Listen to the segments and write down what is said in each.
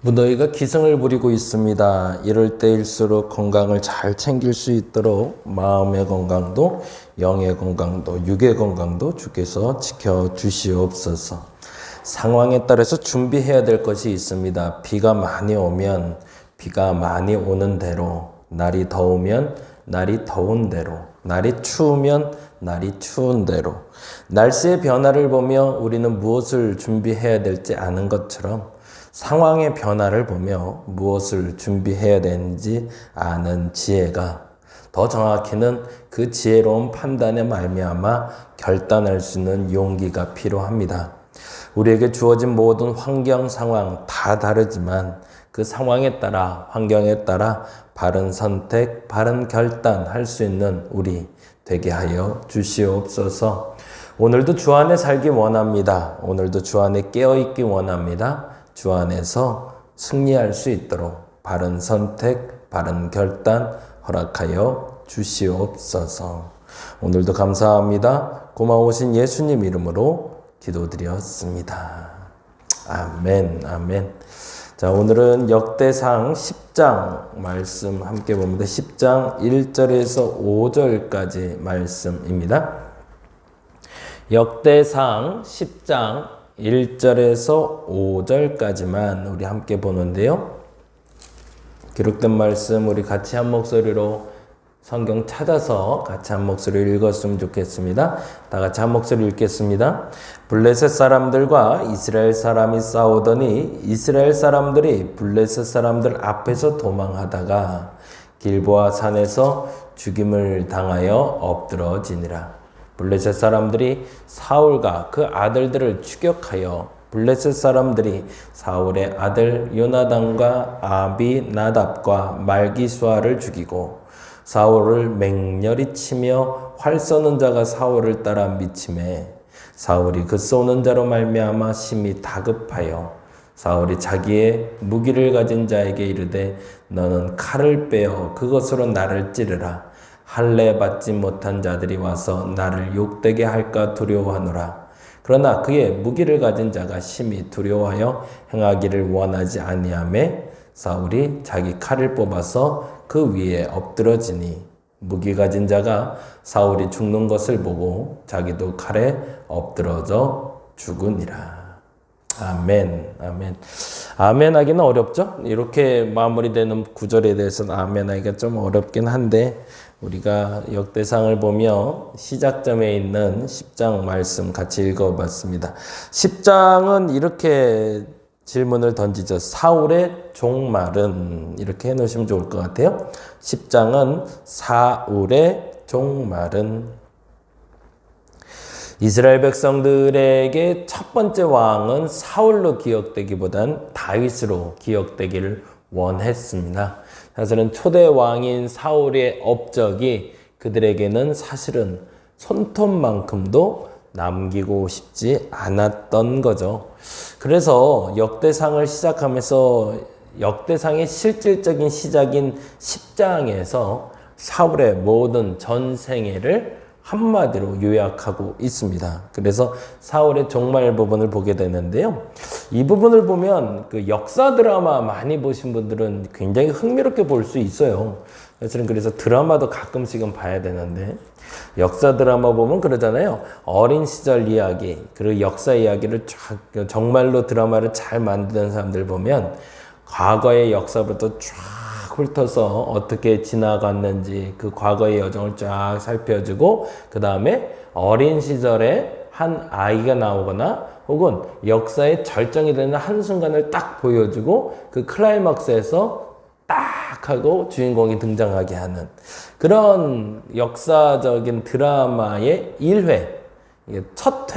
무더위가 기승을 부리고 있습니다. 이럴 때일수록 건강을 잘 챙길 수 있도록 마음의 건강도 영의 건강도 육의 건강도 주께서 지켜주시옵소서. 상황에 따라서 준비해야 될 것이 있습니다. 비가 많이 오면 비가 많이 오는 대로, 날이 더우면 날이 더운 대로, 날이 추우면 날이 추운 대로, 날씨의 변화를 보며 우리는 무엇을 준비해야 될지 아는 것처럼 상황의 변화를 보며 무엇을 준비해야 되는지 아는 지혜가, 더 정확히는 그 지혜로운 판단에 말미암아 결단할 수 있는 용기가 필요합니다. 우리에게 주어진 모든 환경 상황 다 다르지만 그 상황에 따라, 환경에 따라 바른 선택, 바른 결단할 수 있는 우리 되게 하여 주시옵소서. 오늘도 주 안에 살기 원합니다. 오늘도 주 안에 깨어있기 원합니다. 주 안에서 승리할 수 있도록 바른 선택, 바른 결단 허락하여 주시옵소서. 오늘도 감사합니다. 고마우신 예수님 이름으로 기도드렸습니다. 아멘, 아멘. 자, 오늘은 역대상 10장 말씀 함께 봅니다. 10장 1절에서 5절까지 말씀입니다. 역대상 10장 1절에서 5절까지만 우리 함께 보는데요. 기록된 말씀 우리 같이 한 목소리로 성경 찾아서 같이 한 목소리로 읽었으면 좋겠습니다. 다 같이 한 목소리 읽겠습니다. 블레셋 사람들과 이스라엘 사람이 싸우더니 이스라엘 사람들이 블레셋 사람들 앞에서 도망하다가 길보아 산에서 죽임을 당하여 엎드러지니라. 블레셋 사람들이 사울과 그 아들들을 추격하여 블레셋 사람들이 사울의 아들 요나단과 아비나답과 말기수아를 죽이고 사울을 맹렬히 치며 활 쏘는 자가 사울을 따라 미치매 사울이 그 쏘는 자로 말미암아 심히 다급하여 사울이 자기의 무기를 가진 자에게 이르되 너는 칼을 빼어 그것으로 나를 찌르라. 할례 받지 못한 자들이 와서 나를 욕되게 할까 두려워하노라. 그러나 그의 무기를 가진 자가 심히 두려워하여 행하기를 원하지 아니하매 사울이 자기 칼을 뽑아서 그 위에 엎드러지니 무기 가진 자가 사울이 죽는 것을 보고 자기도 칼에 엎드러져 죽으니라. 아멘, 아멘. 아멘 하기는 어렵죠? 이렇게 마무리되는 구절에 대해서는 아멘 하기가 좀 어렵긴 한데 우리가 역대상을 보며 시작점에 있는 10장 말씀 같이 읽어봤습니다. 10장은 이렇게 질문을 던지죠. 사울의 종말은 이렇게 해놓으시면 좋을 것 같아요. 10장은 사울의 종말은 이스라엘 백성들에게 첫 번째 왕은 사울로 기억되기보단 다윗으로 기억되기를 원했습니다. 사실은 초대 왕인 사울의 업적이 그들에게는 사실은 손톱만큼도 남기고 싶지 않았던 거죠. 그래서 역대상을 시작하면서 역대상의 실질적인 시작인 10장에서 사울의 모든 전생애를 한마디로 요약하고 있습니다. 그래서 사울의 종말 부분을 보게 되는데요. 이 부분을 보면 그 역사 드라마 많이 보신 분들은 굉장히 흥미롭게 볼 수 있어요. 그래서 드라마도 가끔씩은 봐야 되는데 역사 드라마 보면 그러잖아요. 어린 시절 이야기, 그리고 역사 이야기를 쫙 정말로 드라마를 잘 만드는 사람들 보면 과거의 역사부터 쫙 훑어서 어떻게 지나갔는지 그 과거의 여정을 쫙 살펴주고 그 다음에 어린 시절에 한 아이가 나오거나 혹은 역사의 절정이 되는 한순간을 딱 보여주고 그 클라이막스에서 딱 하고 주인공이 등장하게 하는 그런 역사적인 드라마의 1회, 첫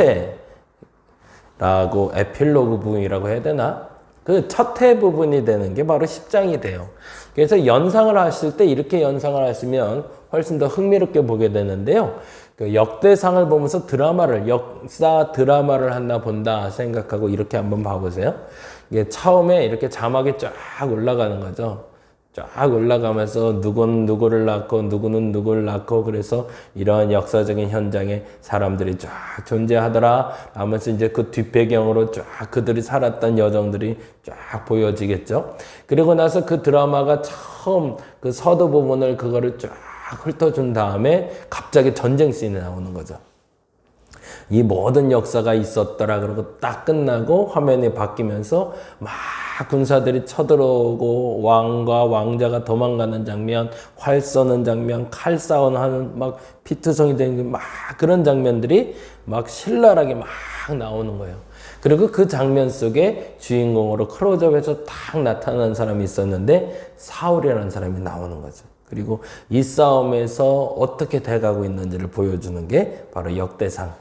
회라고 에필로그 부분이라고 해야 되나? 그 첫 회 부분이 되는 게 바로 10장이 돼요. 그래서 연상을 하실 때 이렇게 연상을 하시면 훨씬 더 흥미롭게 보게 되는데요. 그 역대상을 보면서 드라마를, 역사 드라마를 하나 본다 생각하고 이렇게 한번 봐보세요. 이게 처음에 이렇게 자막이 쫙 올라가는 거죠. 쫙 올라가면서 누구는 누구를 낳고 누구는 누구를 낳고 그래서 이러한 역사적인 현장에 사람들이 쫙 존재하더라 하면서 이제 그 뒷배경으로 쫙 그들이 살았던 여정들이 쫙 보여지겠죠. 그리고 나서 그 드라마가 처음 그 서두 부분을 그거를 쫙 훑어준 다음에 갑자기 전쟁 씬이 나오는 거죠. 이 모든 역사가 있었더라 그러고 딱 끝나고 화면이 바뀌면서 막 군사들이 쳐들어오고 왕과 왕자가 도망가는 장면, 활 쏘는 장면, 칼 싸움하는 막 피투성이 되는 막 그런 장면들이 막 신랄하게 막 나오는 거예요. 그리고 그 장면 속에 주인공으로 클로즈업해서 딱 나타나는 사람이 있었는데 사울이라는 사람이 나오는 거죠. 그리고 이 싸움에서 어떻게 돼가고 있는지를 보여주는 게 바로 역대상.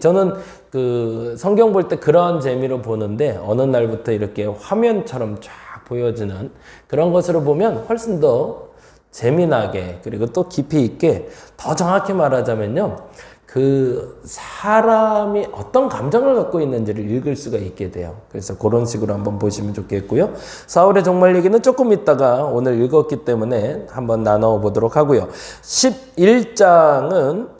저는 그 성경 볼 때 그러한 재미로 보는데 어느 날부터 이렇게 화면처럼 쫙 보여지는 그런 것으로 보면 훨씬 더 재미나게 그리고 또 깊이 있게 더 정확히 말하자면요. 그 사람이 어떤 감정을 갖고 있는지를 읽을 수가 있게 돼요. 그래서 그런 식으로 한번 보시면 좋겠고요. 사울의 종말 얘기는 조금 있다가 오늘 읽었기 때문에 한번 나눠 보도록 하고요. 11장은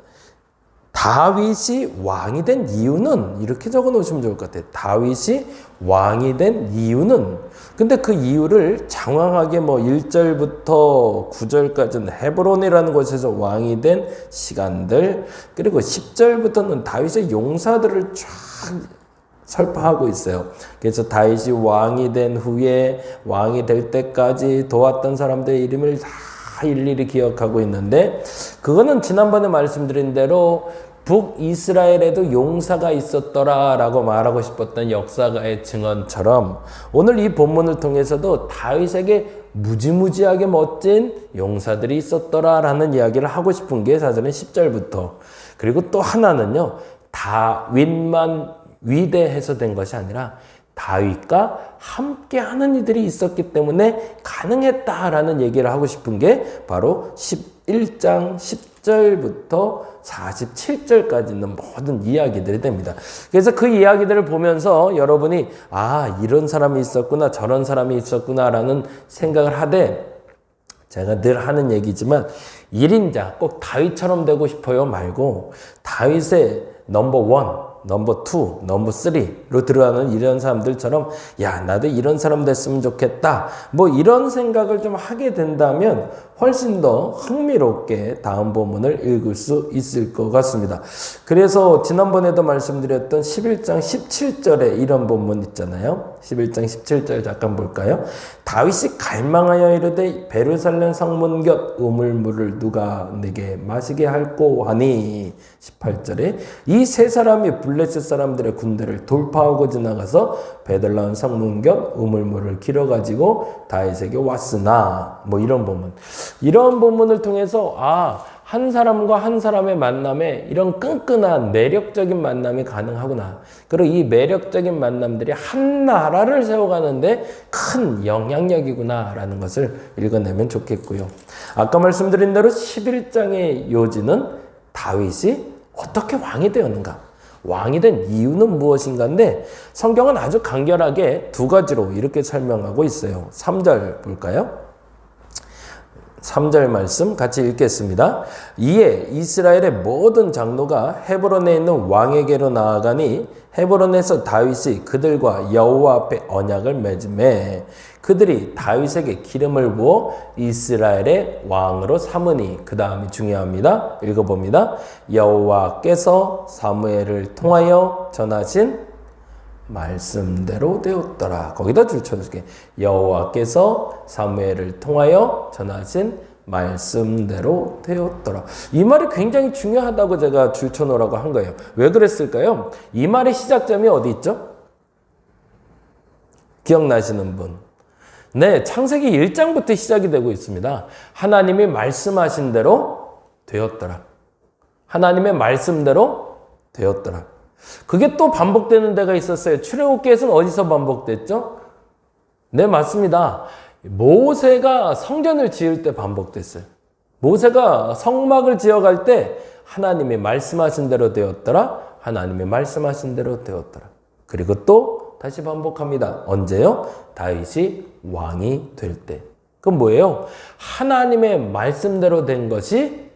다윗이 왕이 된 이유는 이렇게 적어 놓으시면 좋을 것 같아요. 다윗이 왕이 된 이유는 근데 그 이유를 장황하게 뭐 1절부터 9절까지는 헤브론이라는 곳에서 왕이 된 시간들 그리고 10절부터는 다윗의 용사들을 쫙 설파하고 있어요. 그래서 다윗이 왕이 된 후에 왕이 될 때까지 도왔던 사람들의 이름을 다 일일이 기억하고 있는데 그거는 지난번에 말씀드린 대로 북이스라엘에도 용사가 있었더라 라고 말하고 싶었던 역사가의 증언처럼 오늘 이 본문을 통해서도 다윗에게 무지무지하게 멋진 용사들이 있었더라 라는 이야기를 하고 싶은 게 사실은 10절부터 그리고 또 하나는요 다윗만 위대해서 된 것이 아니라 다윗과 함께 하는 이들이 있었기 때문에 가능했다라는 얘기를 하고 싶은 게 바로 11장 10절부터 47절까지 있는 모든 이야기들이 됩니다. 그래서 그 이야기들을 보면서 여러분이 이런 사람이 있었구나 저런 사람이 있었구나 라는 생각을 하되 제가 늘 하는 얘기지만 1인자 꼭 다윗처럼 되고 싶어요 말고 다윗의 넘버 1 넘버 2, 넘버 3로 들어가는 이런 사람들처럼 야 나도 이런 사람 됐으면 좋겠다 뭐 이런 생각을 좀 하게 된다면 훨씬 더 흥미롭게 다음 본문을 읽을 수 있을 것 같습니다. 그래서 지난번에도 말씀드렸던 11장 17절에 이런 본문 있잖아요. 11장 17절 잠깐 볼까요? 다윗이 갈망하여 이르되 베르살렘 성문 곁 우물물을 누가 내게 마시게 할꼬 하니 18절에 이 세 사람이 블레셋 사람들의 군대를 돌파하고 지나가서 베들레헴 성문 곁 우물물을 길어가지고 다윗에게 왔으나 뭐 이런 본문 이런 본문을 통해서 한 사람과 한 사람의 만남에 이런 끈끈한 매력적인 만남이 가능하구나. 그리고 이 매력적인 만남들이 한 나라를 세워가는데 큰 영향력이구나 라는 것을 읽어내면 좋겠고요. 아까 말씀드린 대로 11장의 요지는 다윗이 어떻게 왕이 되었는가? 왕이 된 이유는 무엇인가인데 성경은 아주 간결하게 두 가지로 이렇게 설명하고 있어요. 3절 볼까요? 3절 말씀 같이 읽겠습니다. 이에 이스라엘의 모든 장로가 헤브론에 있는 왕에게로 나아가니 헤브론에서 다윗이 그들과 여호와 앞에 언약을 맺음에 그들이 다윗에게 기름을 부어 이스라엘의 왕으로 삼으니 그 다음이 중요합니다. 읽어봅니다. 여호와께서 사무엘을 통하여 전하신 말씀대로 되었더라. 거기다 줄 쳐줄게. 여호와께서 사무엘을 통하여 전하신 말씀대로 되었더라. 이 말이 굉장히 중요하다고 제가 줄 쳐놓으라고 한 거예요. 왜 그랬을까요? 이 말의 시작점이 어디 있죠? 기억나시는 분? 네, 창세기 1장부터 시작이 되고 있습니다. 하나님이 말씀하신 대로 되었더라. 하나님의 말씀대로 되었더라. 그게 또 반복되는 데가 있었어요. 출애굽기에서는 어디서 반복됐죠? 네, 맞습니다. 모세가 성전을 지을 때 반복됐어요. 모세가 성막을 지어갈 때 하나님이 말씀하신 대로 되었더라. 하나님이 말씀하신 대로 되었더라. 그리고 또 다시 반복합니다. 언제요? 다윗이 왕이 될 때. 그건 뭐예요? 하나님의 말씀대로 된 것이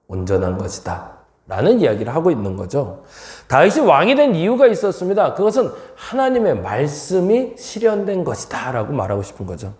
온전한 것이다 라는 이야기를 하고 있는 거죠. 다윗이 왕이 된 이유가 있었습니다. 그것은 하나님의 말씀이 실현된 것이다 라고 말하고 싶은 거죠.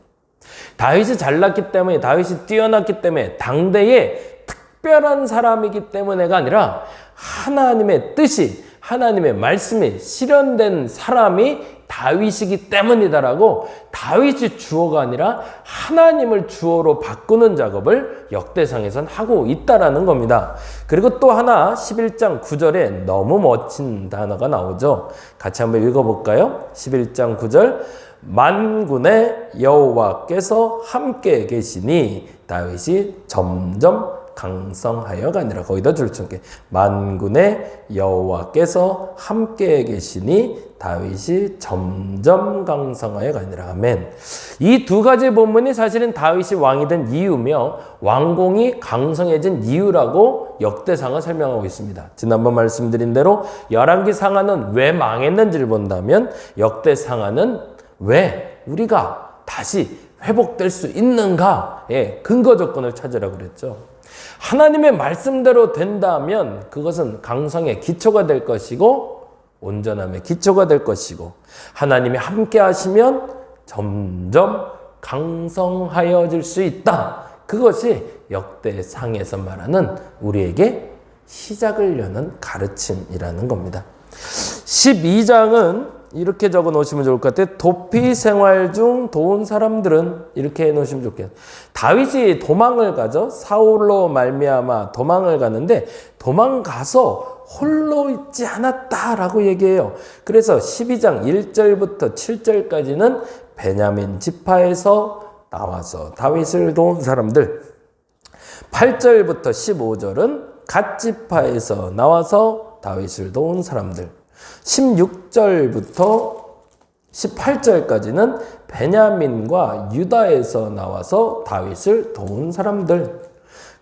다윗이 잘났기 때문에, 다윗이 뛰어났기 때문에, 당대에 특별한 사람이기 때문에가 아니라 하나님의 뜻이, 하나님의 말씀이 실현된 사람이 다윗이기 때문이다라고, 다윗이 주어가 아니라 하나님을 주어로 바꾸는 작업을 역대상에선 하고 있다라는 겁니다. 그리고 또 하나 11장 9절에 너무 멋진 단어가 나오죠. 같이 한번 읽어볼까요? 11장 9절, 만군의 여호와께서 함께 계시니 다윗이 점점 강성하여가 아니라, 거기다 줄쳐게, 만군의 여호와께서 함께 계시니 다윗이 점점 강성하여가 아니라. 아멘. 이 두 가지 본문이 사실은 다윗이 왕이 된 이유며 왕궁이 강성해진 이유라고 역대상을 설명하고 있습니다. 지난번 말씀드린 대로 열왕기 상하는 왜 망했는지를 본다면 역대상하는 왜 우리가 다시 회복될 수 있는가의 근거 조건을 찾으라고 그랬죠. 하나님의 말씀대로 된다면 그것은 강성의 기초가 될 것이고 온전함의 기초가 될 것이고, 하나님이 함께 하시면 점점 강성하여질 수 있다. 그것이 역대상에서 말하는 우리에게 시작을 여는 가르침이라는 겁니다. 12장은 이렇게 적어 놓으시면 좋을 것 같아요. 도피 생활 중 도운 사람들은, 이렇게 해 놓으시면 좋겠어요. 다윗이 도망을 가죠. 사울로 말미암아 도망을 가는데 도망가서 홀로 있지 않았다라고 얘기해요. 그래서 12장 1절부터 7절까지는 베냐민 지파에서 나와서 다윗을 도운 사람들, 8절부터 15절은 갓 지파에서 나와서 다윗을 도운 사람들, 16절부터 18절까지는 베냐민과 유다에서 나와서 다윗을 도운 사람들,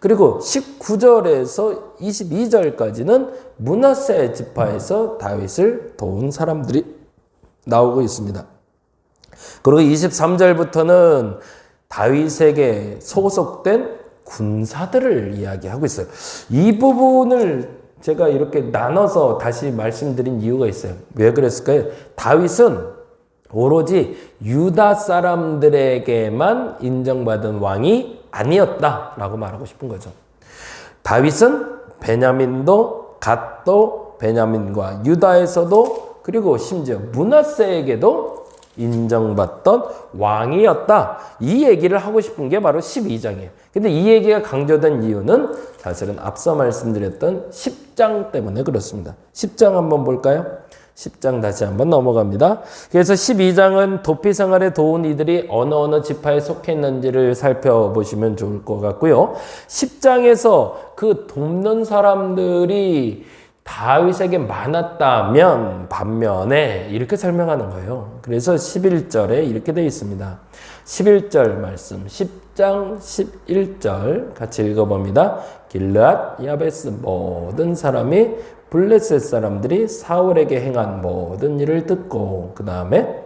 그리고 19절에서 22절까지는 므낫세 지파에서 다윗을 도운 사람들이 나오고 있습니다. 그리고 23절부터는 다윗에게 소속된 군사들을 이야기하고 있어요. 이 부분을 제가 이렇게 나눠서 다시 말씀드린 이유가 있어요. 왜 그랬을까요? 다윗은 오로지 유다 사람들에게만 인정받은 왕이 아니었다라고 말하고 싶은 거죠. 다윗은 베냐민도, 갓도, 베냐민과 유다에서도, 그리고 심지어 므낫세에게도 인정받던 왕이었다. 이 얘기를 하고 싶은 게 바로 12장이에요. 근데 이 얘기가 강조된 이유는 사실은 앞서 말씀드렸던 10장 때문에 그렇습니다. 10장 한번 볼까요? 10장 다시 한번 넘어갑니다. 그래서 12장은 도피 생활에 도운 이들이 어느 지파에 속해 있는지를 살펴보시면 좋을 것 같고요. 10장에서 그 돕는 사람들이 다윗에게 많았다면 반면에 이렇게 설명하는 거예요. 그래서 11절에 이렇게 되어 있습니다. 11절 말씀, 10장 11절 같이 읽어봅니다. 길르앗 야베스 모든 사람이 블레셋 사람들이 사울에게 행한 모든 일을 듣고, 그 다음에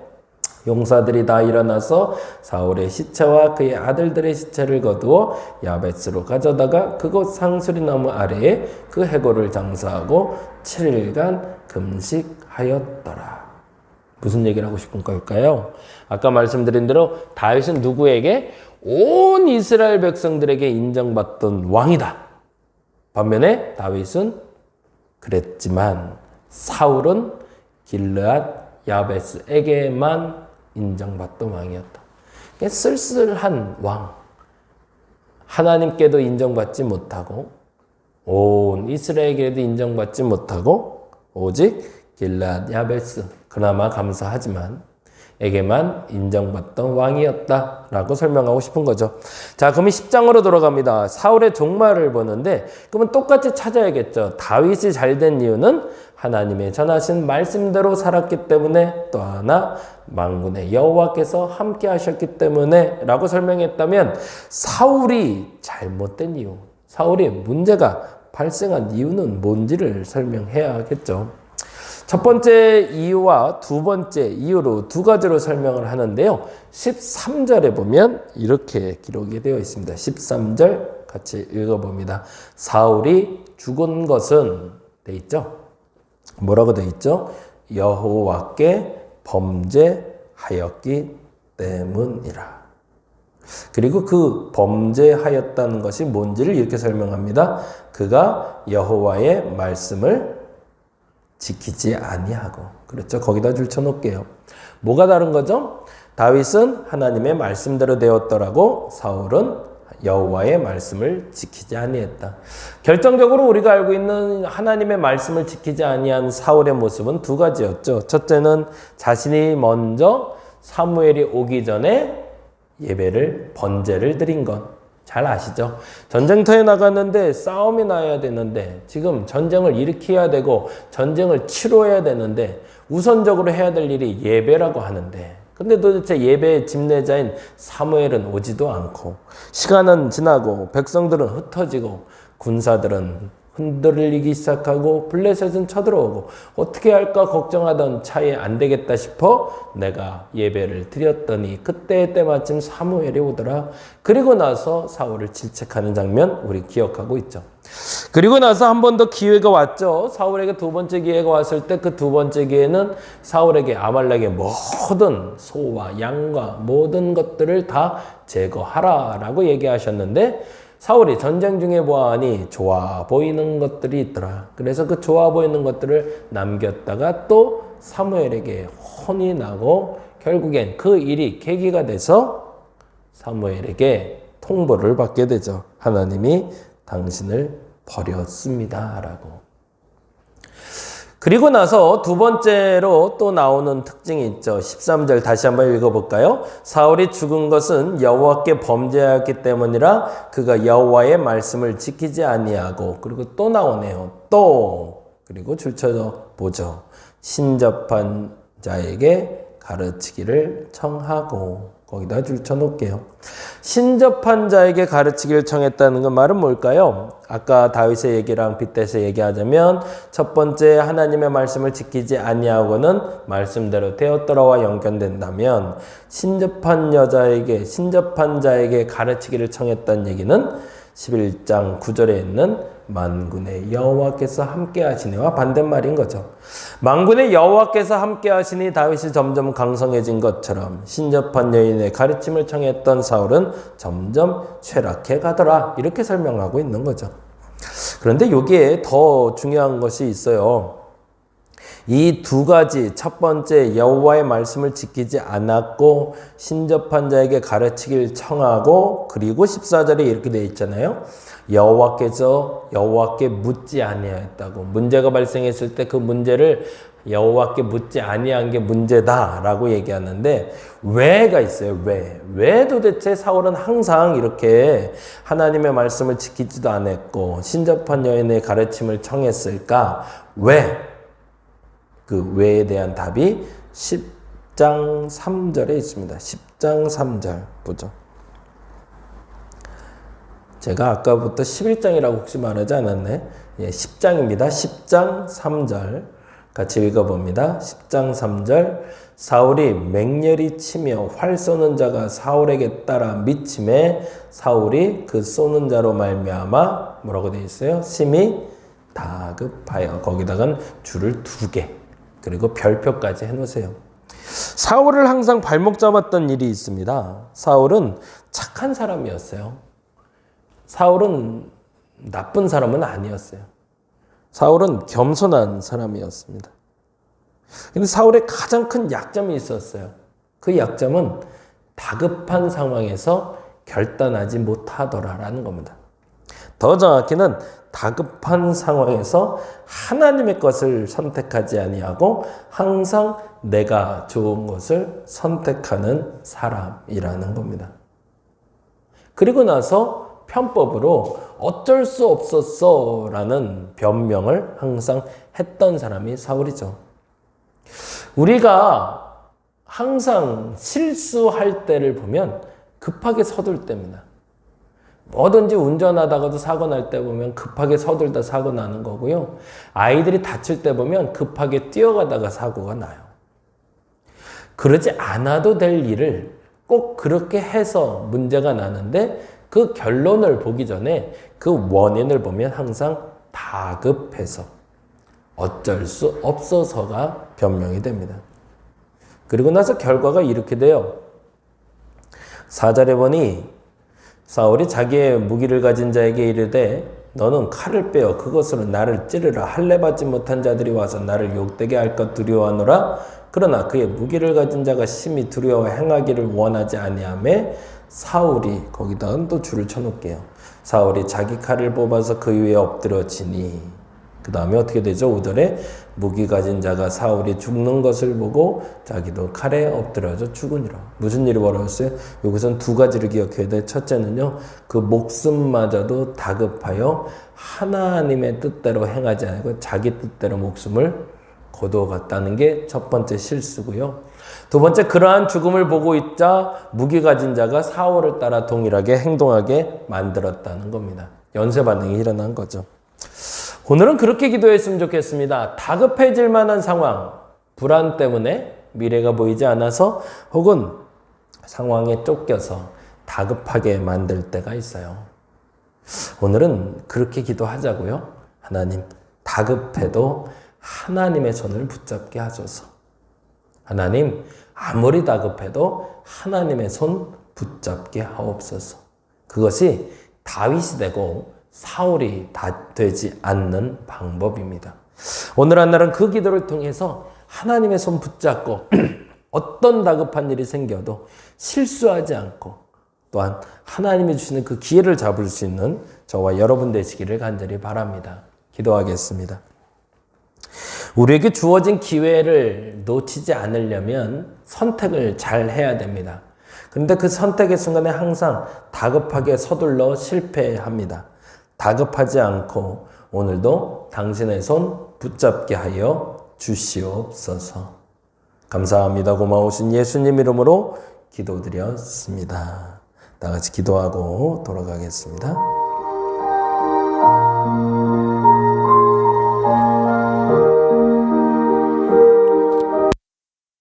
용사들이 다 일어나서 사울의 시체와 그의 아들들의 시체를 거두어 야베스로 가져다가 그곳 상수리나무 아래에 그 해골을 장사하고 7일간 금식하였더라. 무슨 얘기를 하고 싶은 걸까요? 아까 말씀드린 대로 다윗은 누구에게? 온 이스라엘 백성들에게 인정받던 왕이다. 반면에 다윗은 그랬지만 사울은 길르앗 야베스에게만 인정받던 왕이었다. 쓸쓸한 왕, 하나님께도 인정받지 못하고 온 이스라엘에게도 인정받지 못하고 오직 길르앗 야베스, 그나마 감사하지만 에게만 인정받던 왕이었다라고 설명하고 싶은 거죠. 자, 그러면 10장으로 돌아갑니다. 사울의 종말을 보는데, 그러면 똑같이 찾아야겠죠. 다윗이 잘된 이유는 하나님의 전하신 말씀대로 살았기 때문에, 또 하나 만군의 여호와께서 함께 하셨기 때문에 라고 설명했다면, 사울이 잘못된 이유, 사울이 문제가 발생한 이유는 뭔지를 설명해야겠죠. 첫 번째 이유와 두 번째 이유로 두 가지로 설명을 하는데요. 13절에 보면 이렇게 기록이 되어 있습니다. 13절 같이 읽어봅니다. 사울이 죽은 것은 돼 있죠. 뭐라고 돼 있죠? 여호와께 범죄하였기 때문이라. 그리고 그 범죄하였다는 것이 뭔지를 이렇게 설명합니다. 그가 여호와의 말씀을 지키지 아니하고. 그렇죠. 거기다 줄쳐놓을게요. 뭐가 다른 거죠? 다윗은 하나님의 말씀대로 되었더라고 사울은 여호와의 말씀을 지키지 아니했다. 결정적으로 우리가 알고 있는 하나님의 말씀을 지키지 아니한 사울의 모습은 두 가지였죠. 첫째는 자신이 먼저 사무엘이 오기 전에 번제를 드린 것. 잘 아시죠? 전쟁터에 나갔는데 싸움이 나야 되는데 지금 전쟁을 일으켜야 되고 전쟁을 치러야 되는데 우선적으로 해야 될 일이 예배라고 하는데 근데 도대체 예배의 집례자인 사무엘은 오지도 않고 시간은 지나고 백성들은 흩어지고 군사들은 흔들리기 시작하고 블레셋은 쳐들어오고 어떻게 할까 걱정하던 차에 안 되겠다 싶어 내가 예배를 드렸더니 그때 때마침 사무엘이 오더라. 그리고 나서 사울을 질책하는 장면 우리 기억하고 있죠. 그리고 나서 한 번 더 기회가 왔죠. 사울에게 두 번째 기회가 왔을 때 그 두 번째 기회는 사울에게 아말렉의 모든 소와 양과 모든 것들을 다 제거하라라고 얘기하셨는데 사울이 전쟁 중에 보아하니 좋아 보이는 것들이 있더라. 그래서 그 좋아 보이는 것들을 남겼다가 또 사무엘에게 혼이 나고 결국엔 그 일이 계기가 돼서 사무엘에게 통보를 받게 되죠. 하나님이 당신을 버렸습니다. 라고. 그리고 나서 두 번째로 또 나오는 특징이 있죠. 13절 다시 한번 읽어볼까요? 사울이 죽은 것은 여호와께 범죄하였기 때문이라 그가 여호와의 말씀을 지키지 아니하고 그리고 또 나오네요. 그리고 줄쳐서 보죠. 신접한 자에게 가르치기를 청하고 거기다 줄쳐놓을게요. 신접한 자에게 가르치기를 청했다는 건 말은 뭘까요? 아까 다윗의 얘기랑 빗대서 얘기하자면 첫 번째 하나님의 말씀을 지키지 아니하고는 말씀대로 되었더라와 연결된다면 신접한 자에게 가르치기를 청했다는 얘기는 11장 9절에 있는 만군의 여호와께서 함께 하시니와 반대말인 거죠. 만군의 여호와께서 함께 하시니 다윗이 점점 강성해진 것처럼 신접한 여인의 가르침을 청했던 사울은 점점 쇠락해 가더라. 이렇게 설명하고 있는 거죠. 그런데 여기에 더 중요한 것이 있어요. 이 두 가지, 첫 번째 여호와의 말씀을 지키지 않았고 신접한 자에게 가르치기를 청하고 그리고 14절에 이렇게 되어 있잖아요. 여호와께 묻지 아니하였다고. 문제가 발생했을 때 그 문제를 여호와께 묻지 아니한 게 문제다라고 얘기하는데 왜가 있어요. 왜 도대체 사울은 항상 이렇게 하나님의 말씀을 지키지도 않았고 신접한 여인의 가르침을 청했을까? 그 왜에 대한 답이 10장 3절에 있습니다. 10장 3절 보죠. 제가 아까부터 11장이라고 혹시 말하지 않았네? 10장입니다. 10장 3절 같이 읽어봅니다. 10장 3절 사울이 맹렬히 치며 활 쏘는 자가 사울에게 따라 미침에 사울이 그 쏘는 자로 말미암아 뭐라고 되어 있어요? 심히 다급하여 거기다가는 줄을 2개 그리고 별표까지 해놓으세요. 사울을 항상 발목 잡았던 일이 있습니다. 사울은 착한 사람이었어요. 사울은 나쁜 사람은 아니었어요. 사울은 겸손한 사람이었습니다. 근데 사울의 가장 큰 약점이 있었어요. 그 약점은 다급한 상황에서 결단하지 못하더라라는 겁니다. 더 정확히는 다급한 상황에서 하나님의 것을 선택하지 아니하고 항상 내가 좋은 것을 선택하는 사람이라는 겁니다. 그리고 나서 편법으로 어쩔 수 없었어 라는 변명을 항상 했던 사람이 사울이죠. 우리가 항상 실수할 때를 보면 급하게 서둘 때입니다. 뭐든지 운전하다가도 사고 날 때 보면 급하게 서둘다 사고 나는 거고요. 아이들이 다칠 때 보면 급하게 뛰어가다가 사고가 나요. 그러지 않아도 될 일을 꼭 그렇게 해서 문제가 나는데 그 결론을 보기 전에 그 원인을 보면 항상 다급해서 어쩔 수 없어서가 변명이 됩니다. 그리고 나서 결과가 이렇게 돼요. 4절에 보니 사울이 자기의 무기를 가진 자에게 이르되 너는 칼을 빼어 그것으로 나를 찌르라. 할례 받지 못한 자들이 와서 나를 욕되게 할 것 두려워하노라. 그러나 그의 무기를 가진 자가 심히 두려워 행하기를 원하지 아니하매 사울이 거기다가 또 줄을 쳐놓을게요. 사울이 자기 칼을 뽑아서 그 위에 엎드려지니 그 다음에 어떻게 되죠? 5절에 무기 가진 자가 사울이 죽는 것을 보고 자기도 칼에 엎드려져 죽으니라. 무슨 일이 벌어졌어요? 여기서는 두 가지를 기억해야 돼. 첫째는요, 그 목숨마저도 다급하여 하나님의 뜻대로 행하지 않고 자기 뜻대로 목숨을 거두어갔다는 게 첫 번째 실수고요. 두 번째, 그러한 죽음을 보고 있자 무기 가진 자가 사울을 따라 동일하게 행동하게 만들었다는 겁니다. 연쇄 반응이 일어난 거죠. 오늘은 그렇게 기도했으면 좋겠습니다. 다급해질 만한 상황, 불안 때문에 미래가 보이지 않아서 혹은 상황에 쫓겨서 다급하게 만들 때가 있어요. 오늘은 그렇게 기도하자고요. 하나님, 다급해도 하나님의 손을 붙잡게 하소서. 하나님, 아무리 다급해도 하나님의 손 붙잡게 하옵소서. 그것이 다윗이 되고 사울이 되지 않는 방법입니다. 오늘 한날은 그 기도를 통해서 하나님의 손 붙잡고 어떤 다급한 일이 생겨도 실수하지 않고 또한 하나님이 주시는 그 기회를 잡을 수 있는 저와 여러분 되시기를 간절히 바랍니다. 기도하겠습니다. 우리에게 주어진 기회를 놓치지 않으려면 선택을 잘 해야 됩니다. 그런데 그 선택의 순간에 항상 다급하게 서둘러 실패합니다. 다급하지 않고 오늘도 당신의 손 붙잡게 하여 주시옵소서. 감사합니다. 고마우신 예수님 이름으로 기도드렸습니다. 다 같이 기도하고 돌아가겠습니다.